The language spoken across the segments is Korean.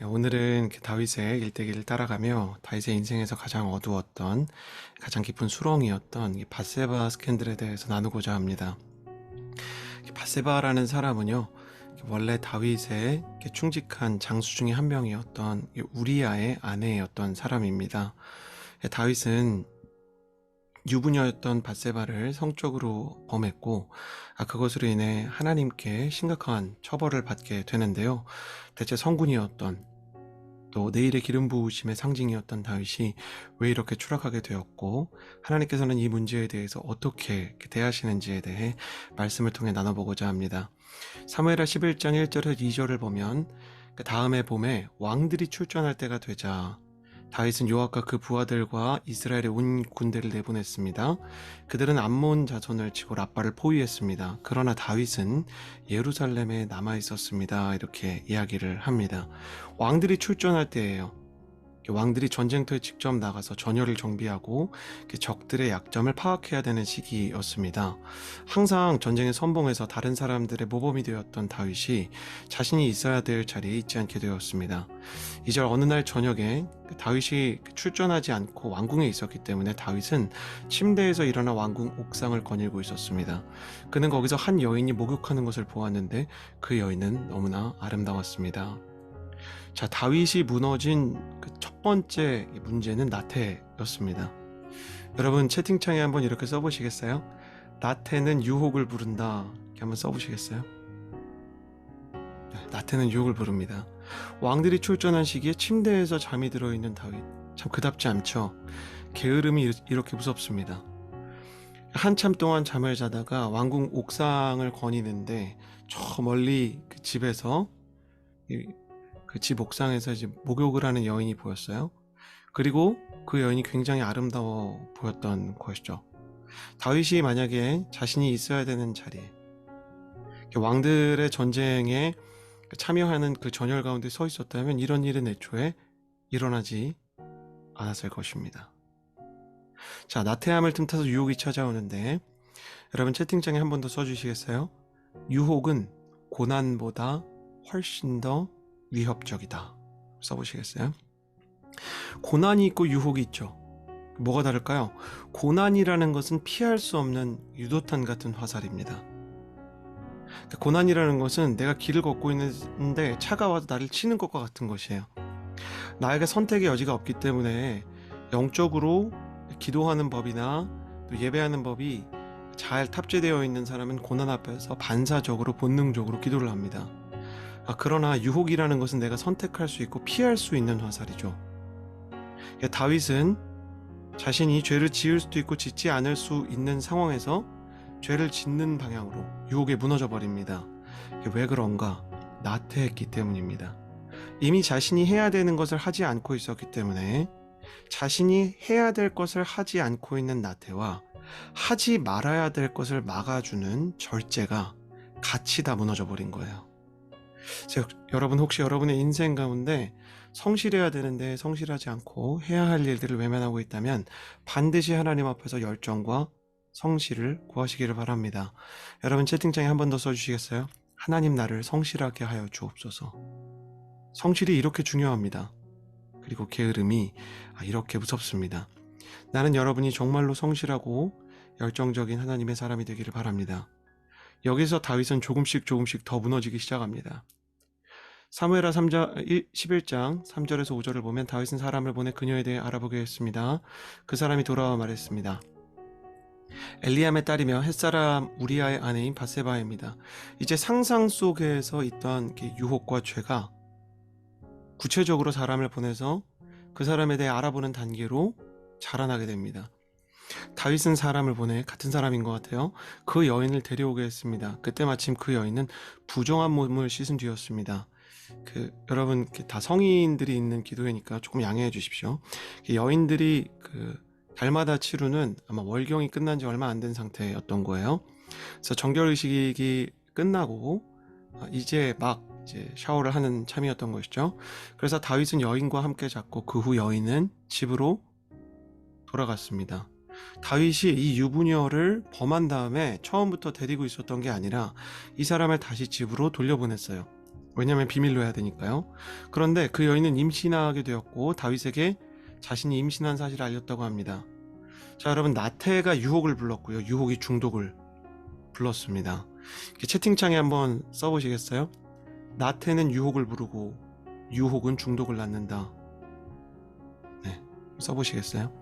오늘은 다윗의 일대기를 따라가며 다윗의 인생에서 가장 어두웠던 가장 깊은 수렁이었던 이 밧세바 스캔들에 대해서 나누고자 합니다. 밧세바라는 사람은요, 원래 다윗의 충직한 장수 중에 한 명이었던 우리아의 아내였던 사람입니다. 다윗은 유부녀였던 밧세바를 성적으로 범했고, 그것으로 인해 하나님께 심각한 처벌을 받게 되는데요. 대체 성군이었던, 또 내일의 기름 부으심의 상징이었던 다윗이 왜 이렇게 추락하게 되었고, 하나님께서는 이 문제에 대해서 어떻게 대하시는지에 대해 말씀을 통해 나눠보고자 합니다. 사무엘하 11장 1절에서 2절을 보면, 그 다음의 봄에 왕들이 출전할 때가 되자 다윗은 요압과 그 부하들과 이스라엘의 온 군대를 내보냈습니다. 그들은 암몬 자손을 치고 랍바를 포위했습니다. 그러나 다윗은 예루살렘에 남아 있었습니다. 이렇게 이야기를 합니다. 왕들이 출전할 때예요. 왕들이 전쟁터에 직접 나가서 전열을 정비하고 적들의 약점을 파악해야 되는 시기였습니다. 항상 전쟁에 선봉해서 다른 사람들의 모범이 되었던 다윗이 자신이 있어야 될 자리에 있지 않게 되었습니다. 이제 어느 날 저녁에 다윗이 출전하지 않고 왕궁에 있었기 때문에 다윗은 침대에서 일어나 왕궁 옥상을 거닐고 있었습니다. 그는 거기서 한 여인이 목욕하는 것을 보았는데 그 여인은 너무나 아름다웠습니다. 자, 다윗이 무너진 그 첫 번째 문제는 나태였습니다. 여러분 채팅창에 한번 이렇게 써보시겠어요? 나태는 유혹을 부른다. 이렇게 한번 써보시겠어요? 네, 나태는 유혹을 부릅니다. 왕들이 출전한 시기에 침대에서 잠이 들어있는 다윗, 참 그답지 않죠? 게으름이 이렇게 무섭습니다. 한참 동안 잠을 자다가 왕궁 옥상을 거니는데 저 멀리 그 집에서 그 집 옥상에서 이제 목욕을 하는 여인이 보였어요. 그리고 그 여인이 굉장히 아름다워 보였던 것이죠. 다윗이 만약에 자신이 있어야 되는 자리에, 왕들의 전쟁에 참여하는 그 전열 가운데 서 있었다면 이런 일은 애초에 일어나지 않았을 것입니다. 자, 나태함을 틈타서 유혹이 찾아오는데, 여러분 채팅창에 한 번 더 써주시겠어요? 유혹은 고난보다 훨씬 더 위협적이다. 써보시겠어요? 고난이 있고 유혹이 있죠. 뭐가 다를까요? 고난이라는 것은 피할 수 없는 유도탄 같은 화살입니다. 고난이라는 것은 내가 길을 걷고 있는데 차가 와서 나를 치는 것과 같은 것이에요. 나에게 선택의 여지가 없기 때문에 영적으로 기도하는 법이나 또 예배하는 법이 잘 탑재되어 있는 사람은 고난 앞에서 반사적으로 본능적으로 기도를 합니다. 그러나 유혹이라는 것은 내가 선택할 수 있고 피할 수 있는 화살이죠. 다윗은 자신이 죄를 지을 수도 있고 짓지 않을 수 있는 상황에서 죄를 짓는 방향으로 유혹에 무너져 버립니다. 왜 그런가? 나태했기 때문입니다. 이미 자신이 해야 되는 것을 하지 않고 있었기 때문에 자신이 해야 될 것을 하지 않고 있는 나태와 하지 말아야 될 것을 막아주는 절제가 같이 다 무너져 버린 거예요. 여러분 혹시 여러분의 인생 가운데 성실해야 되는데 성실하지 않고 해야 할 일들을 외면하고 있다면 반드시 하나님 앞에서 열정과 성실을 구하시기를 바랍니다. 여러분 채팅창에 한 번 더 써주시겠어요? 하나님 나를 성실하게 하여 주옵소서. 성실이 이렇게 중요합니다. 그리고 게으름이 이렇게 무섭습니다. 나는 여러분이 정말로 성실하고 열정적인 하나님의 사람이 되기를 바랍니다. 여기서 다윗은 조금씩 더 무너지기 시작합니다. 사무엘하 11장 3절에서 5절을 보면 다윗은 사람을 보내 그녀에 대해 알아보게 했습니다. 그 사람이 돌아와 말했습니다. 엘리암의 딸이며 햇사람 우리아의 아내인 밧세바입니다. 이제 상상 속에서 있던 유혹과 죄가 구체적으로 사람을 보내서 그 사람에 대해 알아보는 단계로 자라나게 됩니다. 다윗은 사람을 보내 같은 사람인 것 같아요. 그 여인을 데려오게 했습니다. 그때 마침 그 여인은 부정한 몸을 씻은 뒤였습니다. 여러분 다 성인들이 있는 기도회니까 조금 양해해 주십시오. 여인들이 달마다 치루는 아마 월경이 끝난 지 얼마 안 된 상태였던 거예요. 그래서 정결의식이 끝나고 이제 샤워를 하는 참이었던 것이죠. 그래서 다윗은 여인과 함께 잤고 그 후 여인은 집으로 돌아갔습니다. 다윗이 이 유부녀를 범한 다음에 처음부터 데리고 있었던 게 아니라 이 사람을 다시 집으로 돌려보냈어요. 왜냐하면 비밀로 해야 되니까요. 그런데 그 여인은 임신하게 되었고 다윗에게 자신이 임신한 사실을 알렸다고 합니다. 자, 여러분, 나태가 유혹을 불렀고요. 유혹이 중독을 불렀습니다. 채팅창에 한번 써보시겠어요? 나태는 유혹을 부르고 유혹은 중독을 낳는다. 네, 써보시겠어요?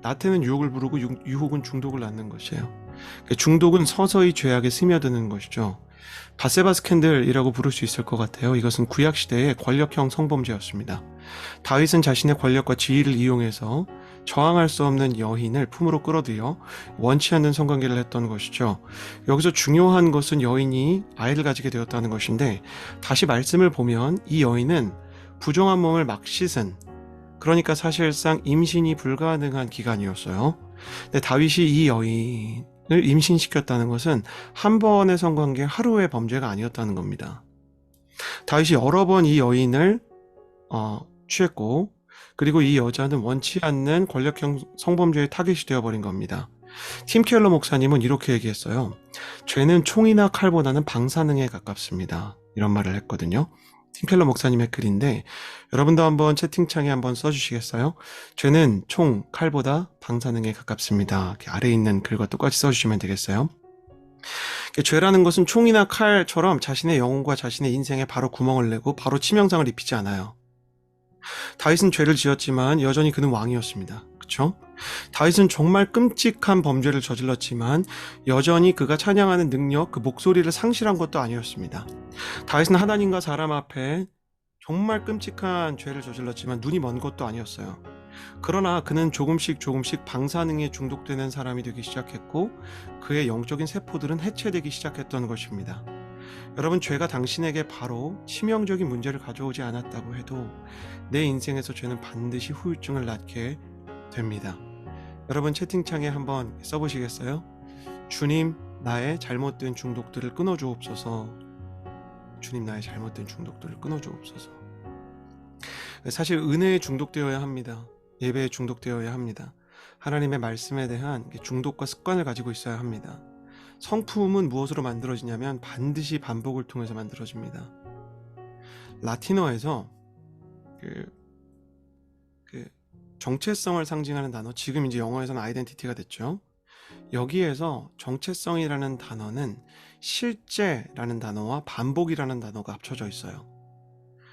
나태는 유혹을 부르고 유혹은 중독을 낳는 것이에요. 중독은 서서히 죄악에 스며드는 것이죠. 바세바 스캔들이라고 부를 수 있을 것 같아요. 이것은 구약시대의 권력형 성범죄였습니다. 다윗은 자신의 권력과 지위를 이용해서 저항할 수 없는 여인을 품으로 끌어들여 원치 않는 성관계를 했던 것이죠. 여기서 중요한 것은 여인이 아이를 가지게 되었다는 것인데, 다시 말씀을 보면 이 여인은 부정한 몸을 막 씻은, 그러니까 사실상 임신이 불가능한 기간이었어요. 근데 다윗이 이 여인을 임신시켰다는 것은 한 번의 성관계, 하루의 범죄가 아니었다는 겁니다. 다윗이 여러 번 이 여인을 취했고, 그리고 이 여자는 원치 않는 권력형 성범죄의 타깃이 되어버린 겁니다. 팀 켈러 목사님은 이렇게 얘기했어요. 죄는 총이나 칼보다는 방사능에 가깝습니다. 이런 말을 했거든요. 팀 켈러 목사님의 글인데, 여러분도 한번 채팅창에 한번 써주시겠어요? 죄는 총, 칼보다 방사능에 가깝습니다. 이렇게 아래에 있는 글과 똑같이 써주시면 되겠어요? 죄라는 것은 총이나 칼처럼 자신의 영혼과 자신의 인생에 바로 구멍을 내고 바로 치명상을 입히지 않아요. 다윗은 죄를 지었지만 여전히 그는 왕이었습니다. 그쵸? 다윗은 정말 끔찍한 범죄를 저질렀지만 여전히 그가 찬양하는 능력, 그 목소리를 상실한 것도 아니었습니다. 다윗은 하나님과 사람 앞에 정말 끔찍한 죄를 저질렀지만 눈이 먼 것도 아니었어요. 그러나 그는 조금씩 방사능에 중독되는 사람이 되기 시작했고, 그의 영적인 세포들은 해체되기 시작했던 것입니다. 여러분, 죄가 당신에게 바로 치명적인 문제를 가져오지 않았다고 해도 내 인생에서 죄는 반드시 후유증을 낳게 됩니다. 여러분, 채팅창에 한번 써보시겠어요? 주님, 나의 잘못된 중독들을 끊어주옵소서. 주님, 나의 잘못된 중독들을 끊어주옵소서. 사실 은혜에 중독되어야 합니다. 예배에 중독되어야 합니다. 하나님의 말씀에 대한 중독과 습관을 가지고 있어야 합니다. 성품은 무엇으로 만들어지냐면 반드시 반복을 통해서 만들어집니다. 라틴어에서 정체성을 상징하는 단어, 지금 이제 영어에서는 아이덴티티가 됐죠. 여기에서 정체성이라는 단어는 실제라는 단어와 반복이라는 단어가 합쳐져 있어요.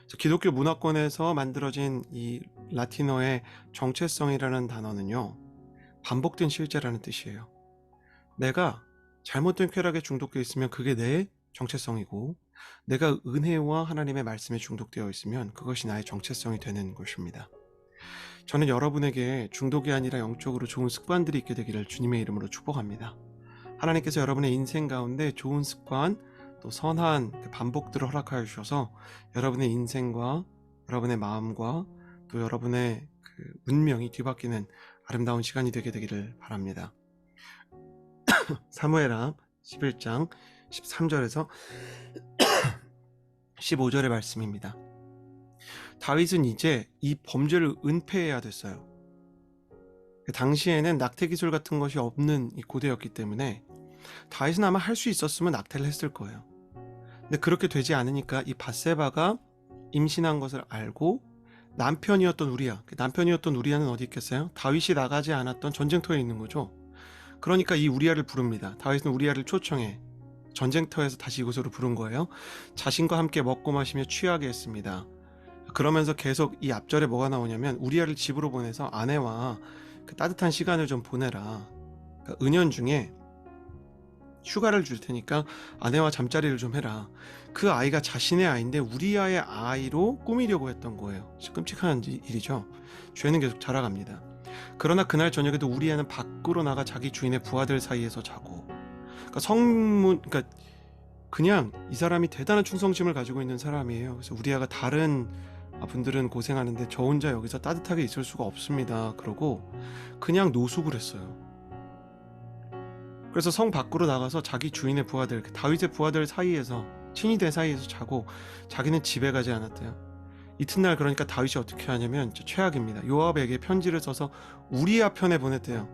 그래서 기독교 문화권에서 만들어진 이 라틴어의 정체성이라는 단어는요, 반복된 실제라는 뜻이에요. 내가 잘못된 쾌락에 중독되어 있으면 그게 내 정체성이고, 내가 은혜와 하나님의 말씀에 중독되어 있으면 그것이 나의 정체성이 되는 것입니다. 저는 여러분에게 중독이 아니라 영적으로 좋은 습관들이 있게 되기를 주님의 이름으로 축복합니다. 하나님께서 여러분의 인생 가운데 좋은 습관, 또 선한 반복들을 허락하여 주셔서 여러분의 인생과 여러분의 마음과 또 여러분의 운명이 뒤바뀌는 아름다운 시간이 되게 되기를 바랍니다. 사무엘하 11장 13절에서 15절의 말씀입니다. 다윗은 이제 이 범죄를 은폐해야 됐어요. 당시에는 낙태 기술 같은 것이 없는 이 고대였기 때문에 다윗은 아마 할 수 있었으면 낙태를 했을 거예요. 근데 그렇게 되지 않으니까 이 밧세바가 임신한 것을 알고 남편이었던 우리야는 어디 있겠어요? 다윗이 나가지 않았던 전쟁터에 있는 거죠. 그러니까 이 우리야를 부릅니다. 다윗은 우리야를 초청해 전쟁터에서 다시 이곳으로 부른 거예요. 자신과 함께 먹고 마시며 취하게 했습니다. 그러면서 계속 이 앞절에 뭐가 나오냐면 우리야를 집으로 보내서 아내와 그 따뜻한 시간을 좀 보내라. 그러니까 은연중에 휴가를 줄 테니까 아내와 잠자리를 좀 해라. 그 아이가 자신의 아이인데 우리야의 아이로 꾸미려고 했던 거예요. 끔찍한 일이죠. 죄는 계속 자라갑니다. 그러나 그날 저녁에도 우리야는 밖으로 나가 자기 주인의 부하들 사이에서 자고, 그러니까 그냥 이 사람이 대단한 충성심을 가지고 있는 사람이에요. 그래서 우리야가 다른 분들은 고생하는데 저 혼자 여기서 따뜻하게 있을 수가 없습니다. 그러고 그냥 노숙을 했어요. 그래서 성 밖으로 나가서 자기 주인의 부하들, 다윗의 부하들 사이에서, 친위대 사이에서 자고 자기는 집에 가지 않았대요. 이튿날 그러니까 다윗이 어떻게 하냐면 최악입니다. 요압에게 편지를 써서 우리야 편에 보냈대요.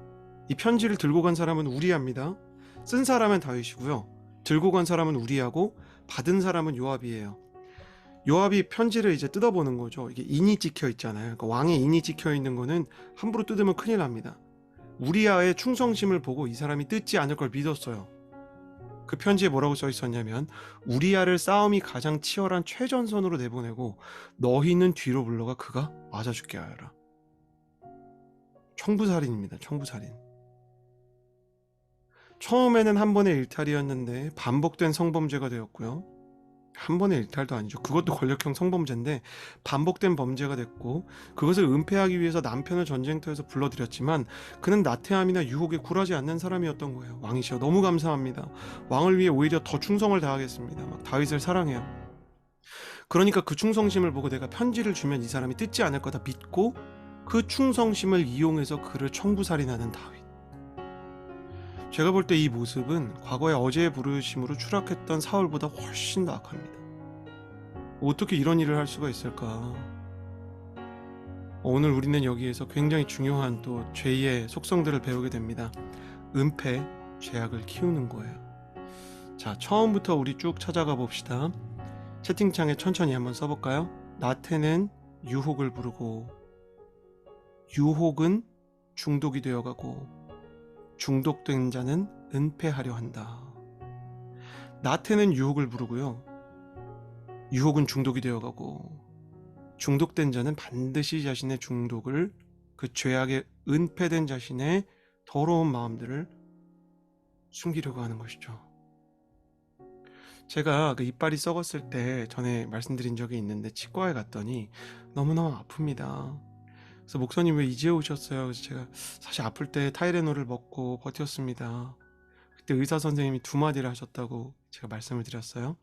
이 편지를 들고 간 사람은 우리야입니다. 쓴 사람은 다윗이고요. 들고 간 사람은 우리야고 받은 사람은 요압이에요. 요압이 편지를 이제 뜯어보는 거죠. 이게 인이 찍혀 있잖아요. 그러니까 왕의 인이 찍혀 있는 거는 함부로 뜯으면 큰일 납니다. 우리아의 충성심을 보고 이 사람이 뜯지 않을 걸 믿었어요. 그 편지에 뭐라고 써 있었냐면, 우리아를 싸움이 가장 치열한 최전선으로 내보내고 너희는 뒤로 물러가 그가 맞아 죽게 하여라. 청부살인입니다. 청부살인. 처음에는 한 번의 일탈이었는데 반복된 성범죄가 되었고요. 한 번의 일탈도 아니죠. 그것도 권력형 성범죄인데 반복된 범죄가 됐고, 그것을 은폐하기 위해서 남편을 전쟁터에서 불러들였지만 그는 나태함이나 유혹에 굴하지 않는 사람이었던 거예요. 왕이시여 너무 감사합니다. 왕을 위해 오히려 더 충성을 다하겠습니다. 막 다윗을 사랑해요. 그러니까 그 충성심을 보고 내가 편지를 주면 이 사람이 뜯지 않을 거다 믿고 그 충성심을 이용해서 그를 청부살인하는 다윗. 제가 볼 때 이 모습은 과거에 어제의 부르심으로 추락했던 사울보다 훨씬 더 악합니다. 어떻게 이런 일을 할 수가 있을까? 오늘 우리는 여기에서 굉장히 중요한 또 죄의 속성들을 배우게 됩니다. 은폐, 죄악을 키우는 거예요. 자, 처음부터 우리 쭉 찾아가 봅시다. 채팅창에 천천히 한번 써볼까요? 나태는 유혹을 부르고, 유혹은 중독이 되어가고, 중독된 자는 은폐하려 한다. 나태는 유혹을 부르고요. 유혹은 중독이 되어가고, 중독된 자는 반드시 자신의 중독을, 그 죄악에 은폐된 자신의 더러운 마음들을 숨기려고 하는 것이죠. 제가 그 이빨이 썩었을 때 전에 말씀드린 적이 있는데 치과에 갔더니 너무너무 아픕니다. 그래서 목사님 왜 이제 오셨어요? 그래서 제가 사실 아플 때 타이레놀을 먹고 버텼습니다. 그때 의사 선생님이 두 마디를 하셨다고 제가 말씀을 드렸어요.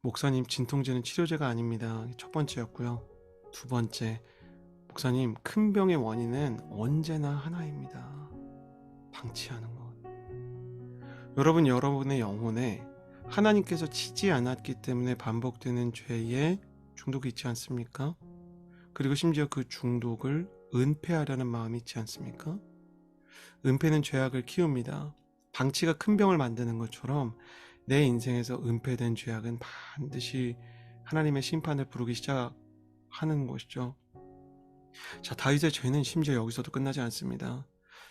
목사님, 진통제는 치료제가 아닙니다. 첫 번째였고요. 두 번째, 목사님, 큰 병의 원인은 언제나 하나입니다. 방치하는 것. 여러분, 여러분의 영혼에 하나님께서 치지 않았기 때문에 반복되는 죄에 중독이 있지 않습니까? 그리고 심지어 그 중독을 은폐하려는 마음이 있지 않습니까? 은폐는 죄악을 키웁니다. 방치가 큰 병을 만드는 것처럼 내 인생에서 은폐된 죄악은 반드시 하나님의 심판을 부르기 시작하는 것이죠. 자, 다윗의 죄는 심지어 여기서도 끝나지 않습니다.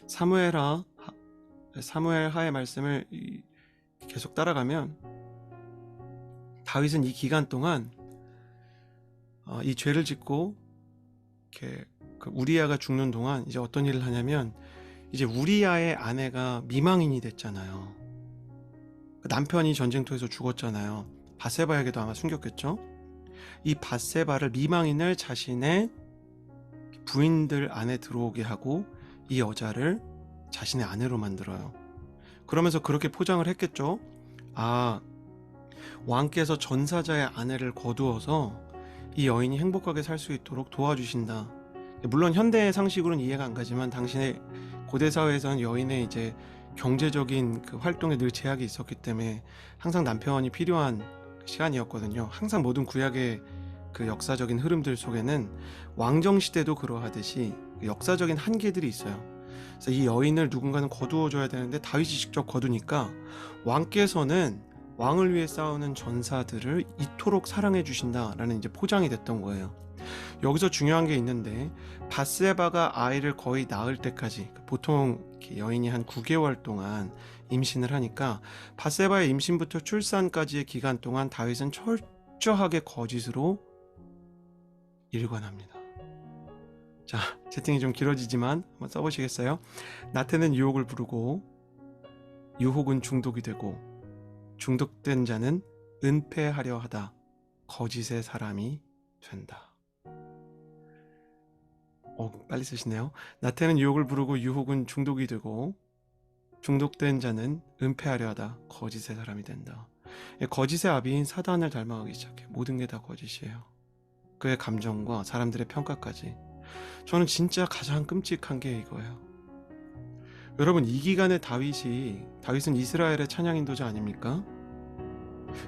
사무엘하의 말씀을 계속 따라가면 다윗은 이 기간 동안 이 죄를 짓고 이렇게 우리아가 죽는 동안 이제 어떤 일을 하냐면, 이제 우리아의 아내가 미망인이 됐잖아요. 남편이 전쟁터에서 죽었잖아요. 밧세바에게도 아마 숨겼겠죠. 이 밧세바를, 미망인을 자신의 부인들 안에 들어오게 하고 이 여자를 자신의 아내로 만들어요. 그러면서 그렇게 포장을 했겠죠. 아, 왕께서 전사자의 아내를 거두어서 이 여인이 행복하게 살 수 있도록 도와주신다. 물론 현대의 상식으로는 이해가 안 가지만 당신의 고대 사회에서는 여인의 이제 경제적인 그 활동에 늘 제약이 있었기 때문에 항상 남편이 필요한 시간이었거든요. 항상 모든 구약의 그 역사적인 흐름들 속에는 왕정 시대도 그러하듯이 역사적인 한계들이 있어요. 그래서 이 여인을 누군가는 거두어 줘야 되는데 다윗이 직접 거두니까 왕께서는 왕을 위해 싸우는 전사들을 이토록 사랑해 주신다라는 이제 포장이 됐던 거예요. 여기서 중요한 게 있는데, 밧세바가 아이를 거의 낳을 때까지, 보통 여인이 한 9개월 동안 임신을 하니까 밧세바의 임신부터 출산까지의 기간 동안 다윗은 철저하게 거짓으로 일관합니다. 자, 채팅이 좀 길어지지만 한번 써보시겠어요? 나태는 유혹을 부르고, 유혹은 중독이 되고, 중독된 자는 은폐하려 하다 거짓의 사람이 된다. 빨리 쓰시네요. 나태는 유혹을 부르고 유혹은 중독이 되고, 중독된 자는 은폐하려 하다 거짓의 사람이 된다. 거짓의 아비인 사단을 닮아가기 시작해. 모든 게 다 거짓이에요. 그의 감정과 사람들의 평가까지. 저는 진짜 가장 끔찍한 게 이거예요. 여러분, 이 기간에 다윗은 이스라엘의 찬양 인도자 아닙니까?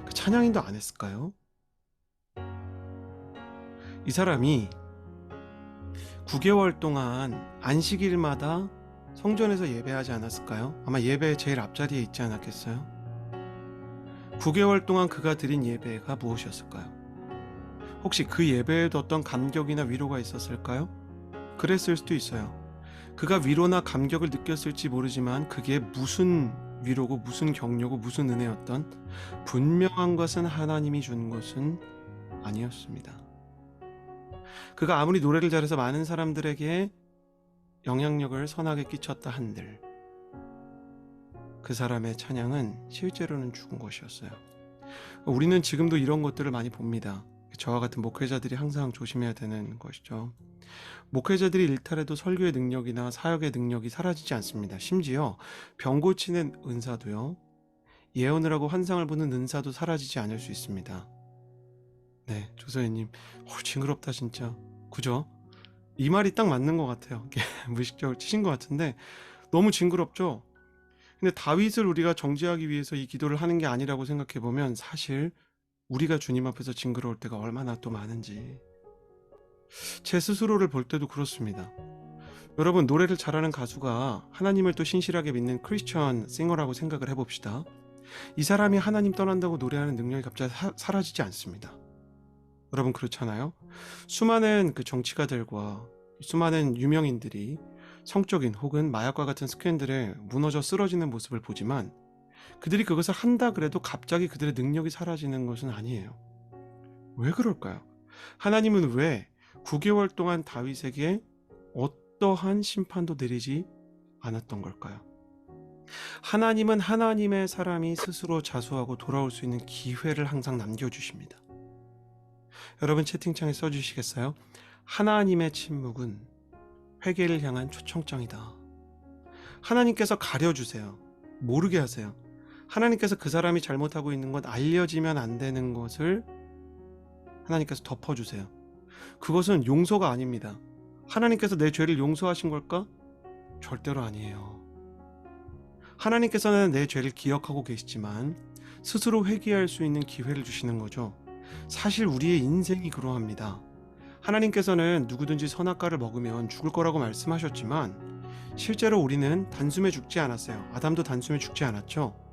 그 찬양 인도 안 했을까요? 이 사람이 9개월 동안 안식일마다 성전에서 예배하지 않았을까요? 아마 예배의 제일 앞자리에 있지 않았겠어요? 9개월 동안 그가 드린 예배가 무엇이었을까요? 혹시 그 예배에도 어떤 감격이나 위로가 있었을까요? 그랬을 수도 있어요. 그가 위로나 감격을 느꼈을지 모르지만 그게 무슨 위로고 무슨 격려고 무슨 은혜였던 분명한 것은 하나님이 준 것은 아니었습니다. 그가 아무리 노래를 잘해서 많은 사람들에게 영향력을 선하게 끼쳤다 한들 그 사람의 찬양은 실제로는 죽은 것이었어요. 우리는 지금도 이런 것들을 많이 봅니다. 저와 같은 목회자들이 항상 조심해야 되는 것이죠. 목회자들이 일탈해도 설교의 능력이나 사역의 능력이 사라지지 않습니다. 심지어 병 고치는 은사도요. 예언을 하고 환상을 보는 은사도 사라지지 않을 수 있습니다. 네, 조서연님, 징그럽다 진짜. 그죠? 이 말이 딱 맞는 것 같아요. 무의식적으로 치신 것 같은데 너무 징그럽죠? 근데 다윗을 우리가 정죄하기 위해서 이 기도를 하는 게 아니라고 생각해 보면 사실 우리가 주님 앞에서 징그러울 때가 얼마나 또 많은지 제 스스로를 볼 때도 그렇습니다. 여러분, 노래를 잘하는 가수가 하나님을 또 신실하게 믿는 크리스천 싱어라고 생각을 해봅시다. 이 사람이 하나님 떠난다고 노래하는 능력이 갑자기 사라지지 않습니다. 여러분 그렇잖아요? 수많은 그 정치가들과 수많은 유명인들이 성적인 혹은 마약과 같은 스캔들에 무너져 쓰러지는 모습을 보지만 그들이 그것을 한다 그래도 갑자기 그들의 능력이 사라지는 것은 아니에요. 왜 그럴까요? 하나님은 왜 9개월 동안 다윗에게 어떠한 심판도 내리지 않았던 걸까요? 하나님은 하나님의 사람이 스스로 자수하고 돌아올 수 있는 기회를 항상 남겨주십니다. 여러분 채팅창에 써주시겠어요? 하나님의 침묵은 회개를 향한 초청장이다. 하나님께서 가려주세요. 모르게 하세요. 하나님께서 그 사람이 잘못하고 있는 것, 알려지면 안 되는 것을 하나님께서 덮어주세요. 그것은 용서가 아닙니다. 하나님께서 내 죄를 용서하신 걸까? 절대로 아니에요. 하나님께서는 내 죄를 기억하고 계시지만 스스로 회개할 수 있는 기회를 주시는 거죠. 사실 우리의 인생이 그러합니다. 하나님께서는 누구든지 선악과를 먹으면 죽을 거라고 말씀하셨지만 실제로 우리는 단숨에 죽지 않았어요. 아담도 단숨에 죽지 않았죠.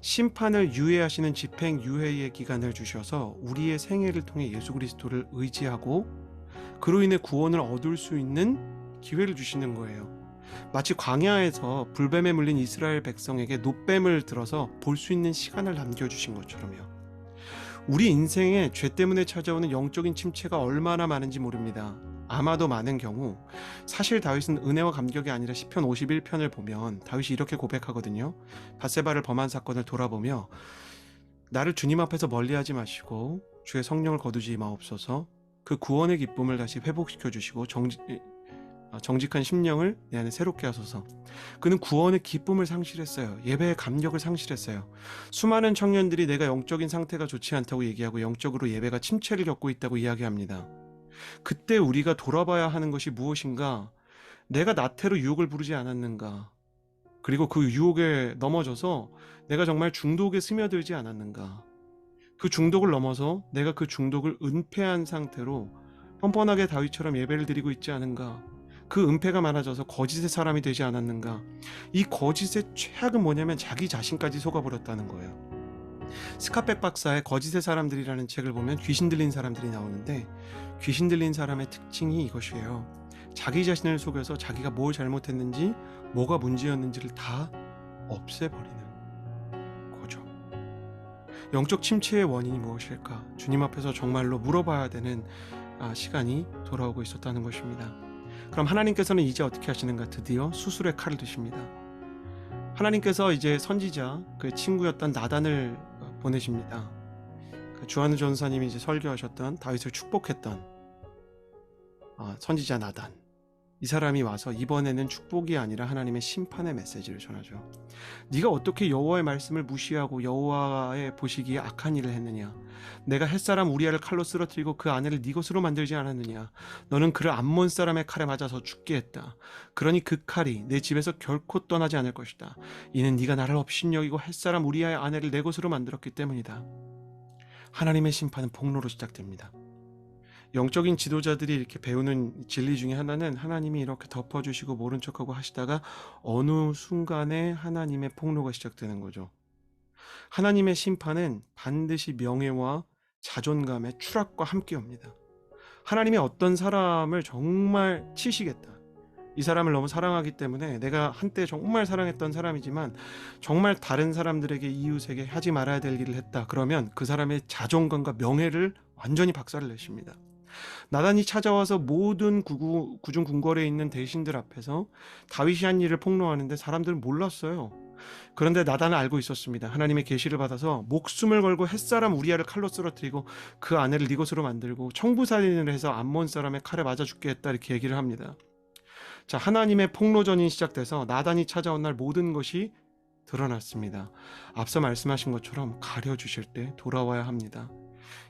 심판을 유예하시는 집행유예의 기간을 주셔서 우리의 생애를 통해 예수 그리스도를 의지하고 그로 인해 구원을 얻을 수 있는 기회를 주시는 거예요. 마치 광야에서 불뱀에 물린 이스라엘 백성에게 놋뱀을 들어서 볼 수 있는 시간을 남겨주신 것처럼요. 우리 인생에 죄 때문에 찾아오는 영적인 침체가 얼마나 많은지 모릅니다. 아마도 많은 경우 사실 다윗은 은혜와 감격이 아니라 시편 51편을 보면 다윗이 이렇게 고백하거든요. 밧세바를 범한 사건을 돌아보며 나를 주님 앞에서 멀리하지 마시고 주의 성령을 거두지 마옵소서. 그 구원의 기쁨을 다시 회복시켜 주시고 정직한 심령을 내 안에 새롭게 하소서. 그는 구원의 기쁨을 상실했어요. 예배의 감격을 상실했어요. 수많은 청년들이 내가 영적인 상태가 좋지 않다고 얘기하고 영적으로 예배가 침체를 겪고 있다고 이야기합니다. 그때 우리가 돌아봐야 하는 것이 무엇인가? 내가 나태로 유혹을 부르지 않았는가? 그리고 그 유혹에 넘어져서 내가 정말 중독에 스며들지 않았는가? 그 중독을 넘어서 내가 그 중독을 은폐한 상태로 뻔뻔하게 다윗처럼 예배를 드리고 있지 않은가? 그 은폐가 많아져서 거짓의 사람이 되지 않았는가? 이 거짓의 최악은 뭐냐면 자기 자신까지 속아버렸다는 거예요. 스카펙 박사의 거짓의 사람들이라는 책을 보면 귀신 들린 사람들이 나오는데 귀신 들린 사람의 특징이 이것이에요. 자기 자신을 속여서 자기가 뭘 잘못했는지 뭐가 문제였는지를 다 없애버리는 거죠. 영적 침체의 원인이 무엇일까? 주님 앞에서 정말로 물어봐야 되는 시간이 돌아오고 있었다는 것입니다. 그럼 하나님께서는 이제 어떻게 하시는가? 드디어 수술의 칼을 드십니다. 하나님께서 이제 선지자 그 친구였던 나단을 보내십니다. 주한우 전사님이 이제 설교하셨던 다윗을 축복했던 선지자 나단, 이 사람이 와서 이번에는 축복이 아니라 하나님의 심판의 메시지를 전하죠. 네가 어떻게 여호와의 말씀을 무시하고 여호와의 보시기에 악한 일을 했느냐? 내가 햇사람 우리아를 칼로 쓰러뜨리고 그 아내를 네 것으로 만들지 않았느냐? 너는 그를 암몬 사람의 칼에 맞아서 죽게 했다. 그러니 그 칼이 내 집에서 결코 떠나지 않을 것이다. 이는 네가 나를 업신여기고 햇사람 우리아의 아내를 내 것으로 만들었기 때문이다. 하나님의 심판은 폭로로 시작됩니다. 영적인 지도자들이 이렇게 배우는 진리 중에 하나는 하나님이 이렇게 덮어주시고 모른 척하고 하시다가 어느 순간에 하나님의 폭로가 시작되는 거죠. 하나님의 심판은 반드시 명예와 자존감의 추락과 함께 옵니다. 하나님이 어떤 사람을 정말 치시겠다. 이 사람을 너무 사랑하기 때문에 내가 한때 정말 사랑했던 사람이지만 정말 다른 사람들에게 이웃에게 하지 말아야 될 일을 했다. 그러면 그 사람의 자존감과 명예를 완전히 박살을 내십니다. 나단이 찾아와서 모든 구중 궁궐에 있는 대신들 앞에서 다윗이 한 일을 폭로하는데 사람들은 몰랐어요. 그런데 나단은 알고 있었습니다. 하나님의 계시를 받아서 목숨을 걸고 햇사람 우리아를 칼로 쓰러뜨리고 그 아내를 네 것으로 만들고 청부살인을 해서 암몬 사람의 칼에 맞아 죽게 했다, 이렇게 얘기를 합니다. 자, 하나님의 폭로전이 시작돼서 나단이 찾아온 날 모든 것이 드러났습니다. 앞서 말씀하신 것처럼 가려주실 때 돌아와야 합니다.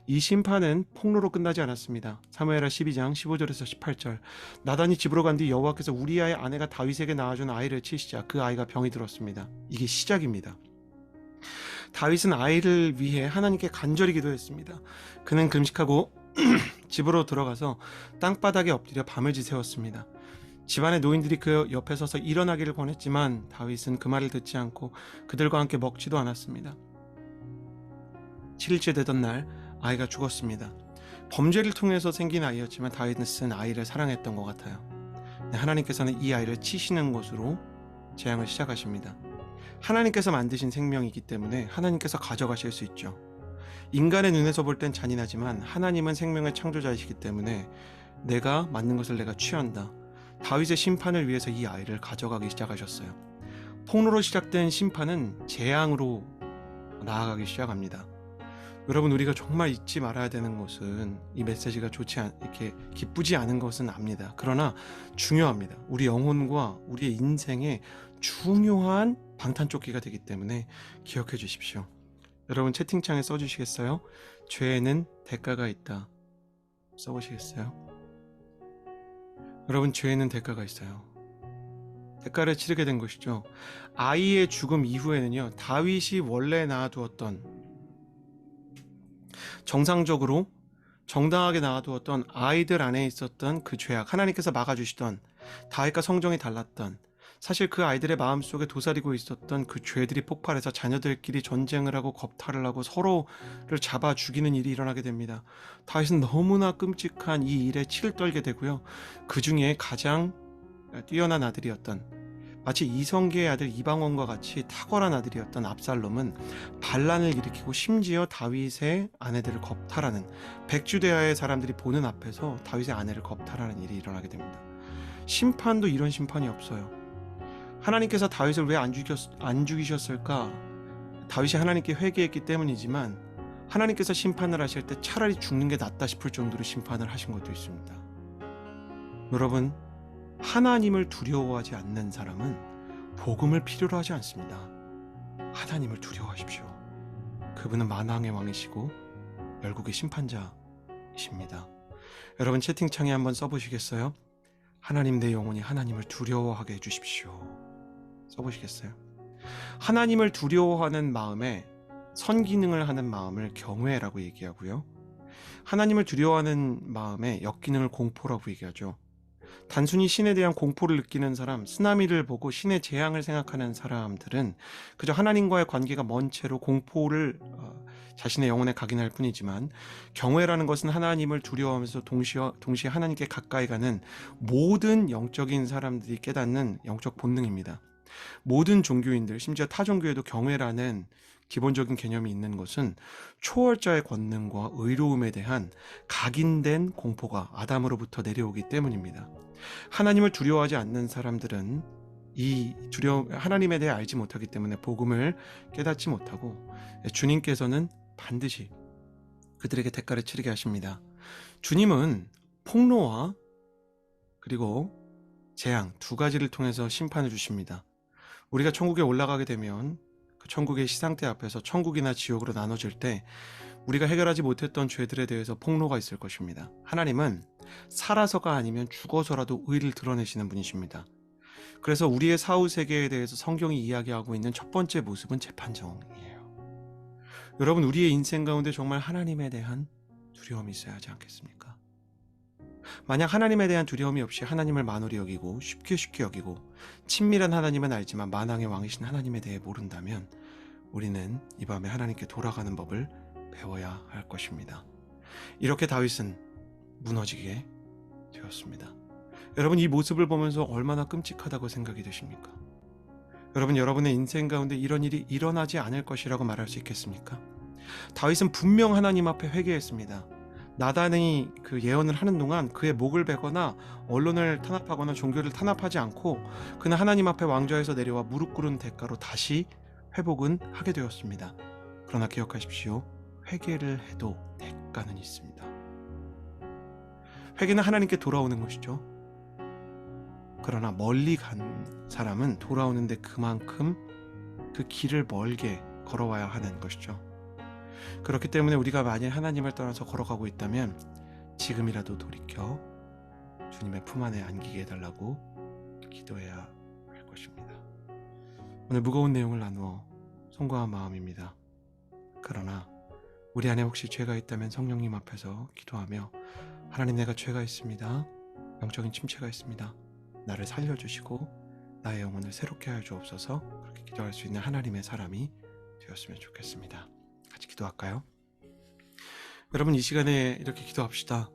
이 심판은 폭로로 끝나지 않았습니다. 사무엘하 12장 15절에서 18절. 나단이 집으로 간 뒤 여호와께서 우리아의 아내가 다윗에게 낳아준 아이를 치시자 그 아이가 병이 들었습니다. 이게 시작입니다. 다윗은 아이를 위해 하나님께 간절히 기도했습니다. 그는 금식하고 집으로 들어가서 땅바닥에 엎드려 밤을 지새웠습니다. 집안의 노인들이 그 옆에 서서 일어나기를 권했지만 다윗은 그 말을 듣지 않고 그들과 함께 먹지도 않았습니다. 7일째 되던 날 아이가 죽었습니다. 범죄를 통해서 생긴 아이였지만 다윗은 아이를 사랑했던 것 같아요. 하나님께서는 이 아이를 치시는 것으로 재앙을 시작하십니다. 하나님께서 만드신 생명이기 때문에 하나님께서 가져가실 수 있죠. 인간의 눈에서 볼 땐 잔인하지만 하나님은 생명의 창조자이시기 때문에 내가 맞는 것을 내가 취한다. 다윗의 심판을 위해서 이 아이를 가져가기 시작하셨어요. 폭로로 시작된 심판은 재앙으로 나아가기 시작합니다. 여러분, 우리가 정말 잊지 말아야 되는 것은 이 메시지가 이렇게 기쁘지 않은 것은 압니다. 그러나 중요합니다. 우리 영혼과 우리의 인생에 중요한 방탄조끼가 되기 때문에 기억해 주십시오. 여러분, 채팅창에 써주시겠어요? 죄에는 대가가 있다. 써보시겠어요? 여러분, 죄에는 대가가 있어요. 대가를 치르게 된 것이죠. 아이의 죽음 이후에는요, 다윗이 원래 낳아두었던, 정상적으로 정당하게 낳아두었던 아이들 안에 있었던 그 죄악, 하나님께서 막아주시던, 다윗과 성정이 달랐던, 사실 그 아이들의 마음속에 도사리고 있었던 그 죄들이 폭발해서 자녀들끼리 전쟁을 하고 겁탈을 하고 서로를 잡아 죽이는 일이 일어나게 됩니다. 다윗은 너무나 끔찍한 이 일에 치를 떨게 되고요. 그 중에 가장 뛰어난 아들이었던, 마치 이성계의 아들 이방원과 같이 탁월한 아들이었던 압살롬은 반란을 일으키고 심지어 다윗의 아내들을 겁탈하는, 백주대하의 사람들이 보는 앞에서 다윗의 아내를 겁탈하는 일이 일어나게 됩니다. 심판도 이런 심판이 없어요. 하나님께서 다윗을 왜 안 죽이셨을까? 다윗이 하나님께 회개했기 때문이지만 하나님께서 심판을 하실 때 차라리 죽는 게 낫다 싶을 정도로 심판을 하신 것도 있습니다. 여러분, 하나님을 두려워하지 않는 사람은 복음을 필요로 하지 않습니다. 하나님을 두려워하십시오. 그분은 만왕의 왕이시고 열국의 심판자이십니다. 여러분, 채팅창에 한번 써보시겠어요? 하나님, 내 영혼이 하나님을 두려워하게 해주십시오. 써보시겠어요? 하나님을 두려워하는 마음에 선기능을 하는 마음을 경외라고 얘기하고요. 하나님을 두려워하는 마음에 역기능을 공포라고 얘기하죠. 단순히 신에 대한 공포를 느끼는 사람, 쓰나미를 보고 신의 재앙을 생각하는 사람들은 그저 하나님과의 관계가 먼 채로 공포를 자신의 영혼에 각인할 뿐이지만, 경외라는 것은 하나님을 두려워하면서 동시에 하나님께 가까이 가는 모든 영적인 사람들이 깨닫는 영적 본능입니다. 모든 종교인들, 심지어 타 종교에도 경외라는 기본적인 개념이 있는 것은 초월자의 권능과 의로움에 대한 각인된 공포가 아담으로부터 내려오기 때문입니다. 하나님을 두려워하지 않는 사람들은 이 하나님에 대해 알지 못하기 때문에 복음을 깨닫지 못하고, 주님께서는 반드시 그들에게 대가를 치르게 하십니다. 주님은 폭로와 그리고 재앙 두 가지를 통해서 심판을 주십니다. 우리가 천국에 올라가게 되면 그 천국의 시상대 앞에서 천국이나 지옥으로 나눠질 때 우리가 해결하지 못했던 죄들에 대해서 폭로가 있을 것입니다. 하나님은 살아서가 아니면 죽어서라도 의를 드러내시는 분이십니다. 그래서 우리의 사후세계에 대해서 성경이 이야기하고 있는 첫 번째 모습은 재판정이에요. 여러분, 우리의 인생 가운데 정말 하나님에 대한 두려움이 있어야 하지 않겠습니까? 만약 하나님에 대한 두려움이 없이 하나님을 만홀히 여기고 쉽게 여기고 친밀한 하나님은 알지만 만왕의 왕이신 하나님에 대해 모른다면 우리는 이 밤에 하나님께 돌아가는 법을 배워야 할 것입니다. 이렇게 다윗은 무너지게 되었습니다. 여러분, 이 모습을 보면서 얼마나 끔찍하다고 생각이 되십니까? 여러분, 여러분의 인생 가운데 이런 일이 일어나지 않을 것이라고 말할 수 있겠습니까? 다윗은 분명 하나님 앞에 회개했습니다. 나단이 그 예언을 하는 동안 그의 목을 베거나 언론을 탄압하거나 종교를 탄압하지 않고 그는 하나님 앞에 왕좌에서 내려와 무릎 꿇은 대가로 다시 회복은 하게 되었습니다. 그러나 기억하십시오. 회개를 해도 대가는 있습니다. 회개는 하나님께 돌아오는 것이죠. 그러나 멀리 간 사람은 돌아오는데 그만큼 그 길을 멀게 걸어와야 하는 것이죠. 그렇기 때문에 우리가 만일 하나님을 떠나서 걸어가고 있다면 지금이라도 돌이켜 주님의 품 안에 안기게 해달라고 기도해야 할 것입니다. 오늘 무거운 내용을 나누어 송구한 마음입니다. 그러나 우리 안에 혹시 죄가 있다면 성령님 앞에서 기도하며 하나님, 내가 죄가 있습니다. 영적인 침체가 있습니다. 나를 살려주시고 나의 영혼을 새롭게 하여 주옵소서. 그렇게 기도할 수 있는 하나님의 사람이 되었으면 좋겠습니다. 같이 기도할까요? 여러분, 이 시간에 이렇게 기도합시다.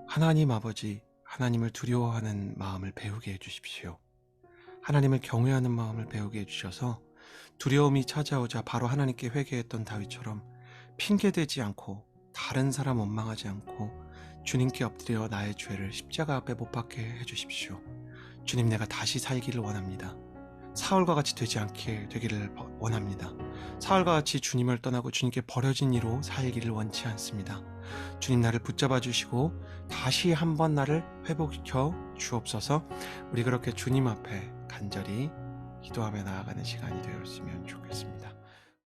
하나님 아버지, 하나님을 두려워하는 마음을 배우게 해주십시오. 하나님을 경외하는 마음을 배우게 해주셔서 두려움이 찾아오자 바로 하나님께 회개했던 다윗처럼 핑계대지 않고 다른 사람 원망하지 않고 주님께 엎드려 나의 죄를 십자가 앞에 못 박게 해주십시오. 주님, 내가 다시 살기를 원합니다. 사울과 같이 되지 않게 되기를 원합니다. 사울과 같이 주님을 떠나고 주님께 버려진 이로 살기를 원치 않습니다. 주님, 나를 붙잡아 주시고 다시 한번 나를 회복시켜 주옵소서. 우리 그렇게 주님 앞에 간절히 기도하며 나아가는 시간이 되었으면 좋겠습니다.